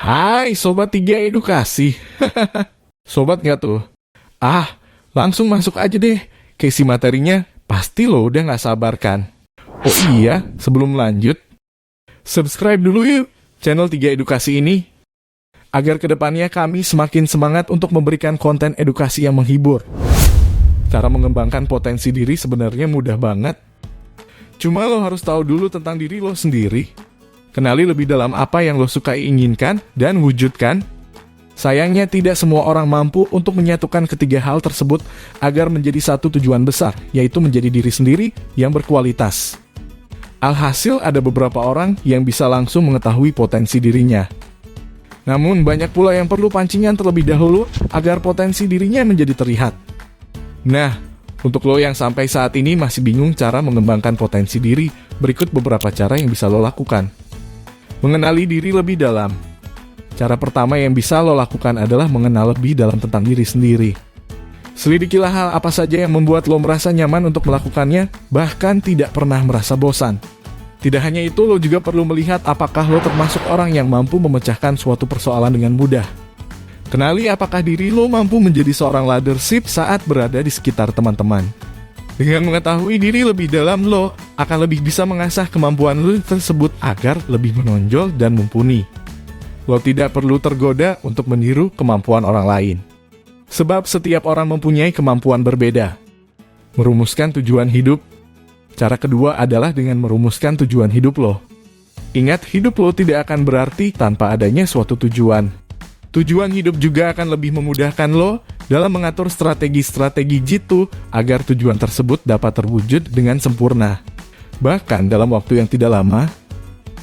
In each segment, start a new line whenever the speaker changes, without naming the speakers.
Hai Sobat 3 Edukasi. Sobat nggak tuh? Langsung masuk aja deh ke isi materinya. Pasti lo udah nggak sabar kan? Oh iya, sebelum lanjut, subscribe dulu yuk channel 3 Edukasi ini, agar kedepannya kami semakin semangat untuk memberikan konten edukasi yang menghibur. Cara mengembangkan potensi diri sebenarnya mudah banget. Cuma lo harus tahu dulu tentang diri lo sendiri. Kenali lebih dalam apa yang lo suka inginkan dan wujudkan. Sayangnya tidak semua orang mampu untuk menyatukan ketiga hal tersebut agar menjadi satu tujuan besar, yaitu menjadi diri sendiri yang berkualitas. Alhasil ada beberapa orang yang bisa langsung mengetahui potensi dirinya. Namun banyak pula yang perlu pancingan terlebih dahulu agar potensi dirinya menjadi terlihat. Nah, untuk lo yang sampai saat ini masih bingung cara mengembangkan potensi diri, berikut beberapa cara yang bisa lo lakukan. Mengenali diri lebih dalam. Cara pertama yang bisa lo lakukan adalah mengenal lebih dalam tentang diri sendiri. Selidikilah hal apa saja yang membuat lo merasa nyaman untuk melakukannya, bahkan tidak pernah merasa bosan. Tidak hanya itu, lo juga perlu melihat apakah lo termasuk orang yang mampu memecahkan suatu persoalan dengan mudah. Kenali apakah diri lo mampu menjadi seorang leadership saat berada di sekitar teman-teman. Dengan mengetahui diri lebih dalam, lo akan lebih bisa mengasah kemampuan lo tersebut agar lebih menonjol dan mumpuni. Lo tidak perlu tergoda untuk meniru kemampuan orang lain. Sebab setiap orang mempunyai kemampuan berbeda. Merumuskan tujuan hidup. Cara kedua adalah dengan merumuskan tujuan hidup lo. Ingat, hidup lo tidak akan berarti tanpa adanya suatu tujuan. Tujuan hidup juga akan lebih memudahkan lo dalam mengatur strategi-strategi jitu agar tujuan tersebut dapat terwujud dengan sempurna. Bahkan dalam waktu yang tidak lama,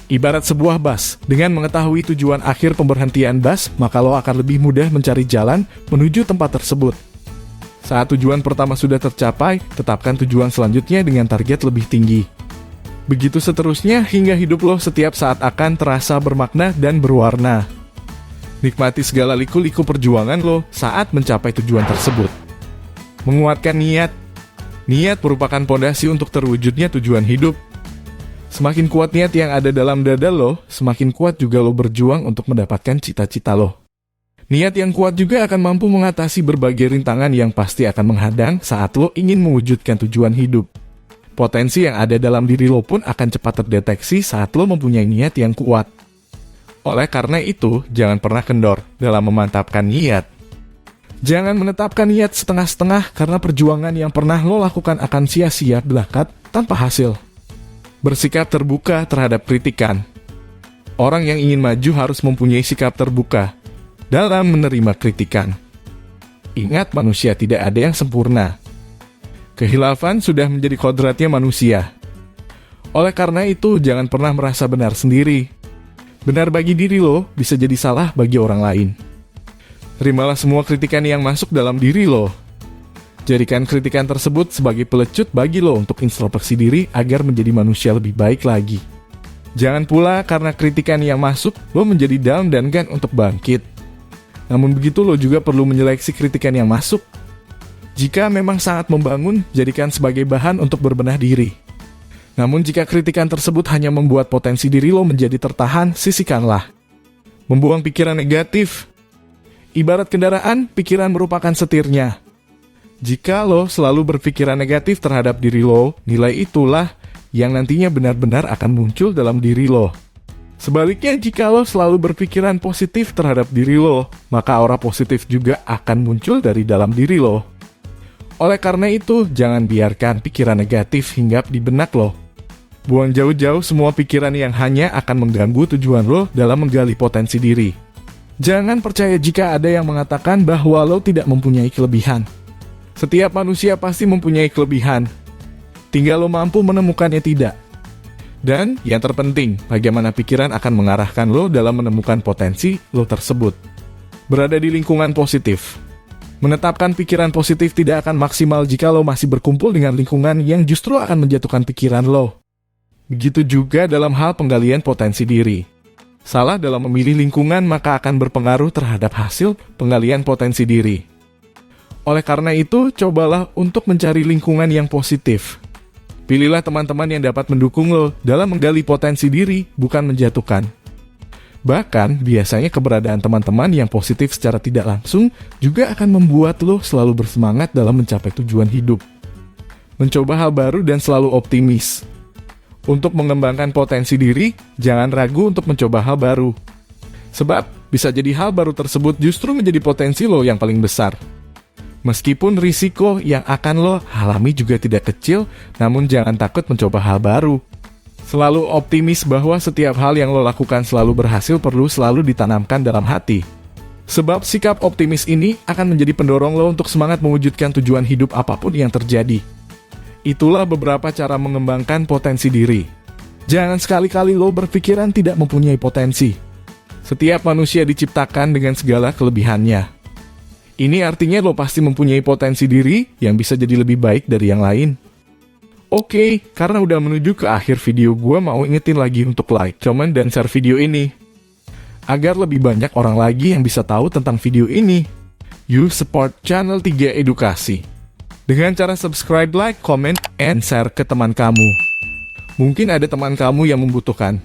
ibarat sebuah bus, dengan mengetahui tujuan akhir pemberhentian bus, maka lo akan lebih mudah mencari jalan menuju tempat tersebut. Saat tujuan pertama sudah tercapai, tetapkan tujuan selanjutnya dengan target lebih tinggi. Begitu seterusnya hingga hidup lo setiap saat akan terasa bermakna dan berwarna. Nikmati segala liku-liku perjuangan lo saat mencapai tujuan tersebut. Menguatkan niat. Niat merupakan pondasi untuk terwujudnya tujuan hidup. Semakin kuat niat yang ada dalam dada lo, semakin kuat juga lo berjuang untuk mendapatkan cita-cita lo. Niat yang kuat juga akan mampu mengatasi berbagai rintangan yang pasti akan menghadang saat lo ingin mewujudkan tujuan hidup. Potensi yang ada dalam diri lo pun akan cepat terdeteksi saat lo mempunyai niat yang kuat. Oleh karena itu, jangan pernah kendor dalam memantapkan niat. Jangan menetapkan niat setengah-setengah karena perjuangan yang pernah lo lakukan akan sia-sia belaka tanpa hasil. Bersikap terbuka terhadap kritikan. Orang yang ingin maju harus mempunyai sikap terbuka dalam menerima kritikan. Ingat, manusia tidak ada yang sempurna. Kehilafan sudah menjadi kodratnya manusia. Oleh karena itu, jangan pernah merasa benar sendiri. Benar bagi diri lo, bisa jadi salah bagi orang lain. Terimalah semua kritikan yang masuk dalam diri lo. Jadikan kritikan tersebut sebagai pelecut bagi lo untuk introspeksi diri agar menjadi manusia lebih baik lagi. Jangan pula karena kritikan yang masuk, lo menjadi down dan enggan untuk bangkit. Namun begitu, lo juga perlu menyeleksi kritikan yang masuk. Jika memang sangat membangun, jadikan sebagai bahan untuk berbenah diri. Namun jika kritikan tersebut hanya membuat potensi diri lo menjadi tertahan, sisihkanlah. Membuang pikiran negatif. Ibarat kendaraan, pikiran merupakan setirnya. Jika lo selalu berpikiran negatif terhadap diri lo, nilai itulah yang nantinya benar-benar akan muncul dalam diri lo. Sebaliknya, jika lo selalu berpikiran positif terhadap diri lo, maka aura positif juga akan muncul dari dalam diri lo. Oleh karena itu, jangan biarkan pikiran negatif hinggap di benak lo. Buang jauh-jauh semua pikiran yang hanya akan mengganggu tujuan lo dalam menggali potensi diri. Jangan percaya jika ada yang mengatakan bahwa lo tidak mempunyai kelebihan. Setiap manusia pasti mempunyai kelebihan. Tinggal lo mampu menemukannya tidak. Dan yang terpenting, bagaimana pikiran akan mengarahkan lo dalam menemukan potensi lo tersebut. Berada di lingkungan positif. Menetapkan pikiran positif tidak akan maksimal jika lo masih berkumpul dengan lingkungan yang justru akan menjatuhkan pikiran lo. Begitu juga dalam hal penggalian potensi diri. Salah dalam memilih lingkungan maka akan berpengaruh terhadap hasil penggalian potensi diri. Oleh karena itu, cobalah untuk mencari lingkungan yang positif. Pilihlah teman-teman yang dapat mendukung lo dalam menggali potensi diri, bukan menjatuhkan. Bahkan, biasanya keberadaan teman-teman yang positif secara tidak langsung juga akan membuat lo selalu bersemangat dalam mencapai tujuan hidup. Mencoba hal baru dan selalu optimis. Untuk mengembangkan potensi diri, jangan ragu untuk mencoba hal baru. Sebab, bisa jadi hal baru tersebut justru menjadi potensi lo yang paling besar. Meskipun risiko yang akan lo alami juga tidak kecil, namun jangan takut mencoba hal baru. Selalu optimis bahwa setiap hal yang lo lakukan selalu berhasil perlu selalu ditanamkan dalam hati. Sebab sikap optimis ini akan menjadi pendorong lo untuk semangat mewujudkan tujuan hidup apapun yang terjadi. Itulah beberapa cara mengembangkan potensi diri. Jangan sekali-kali lo berpikiran tidak mempunyai potensi. Setiap manusia diciptakan dengan segala kelebihannya. Ini artinya lo pasti mempunyai potensi diri yang bisa jadi lebih baik dari yang lain. Oke, karena udah menuju ke akhir video, gue mau ingetin lagi untuk like, comment, dan share video ini. Agar lebih banyak orang lagi yang bisa tahu tentang video ini. You support channel 3 Edukasi. Dengan cara subscribe, like, comment, and share ke teman kamu. Mungkin ada teman kamu yang membutuhkan.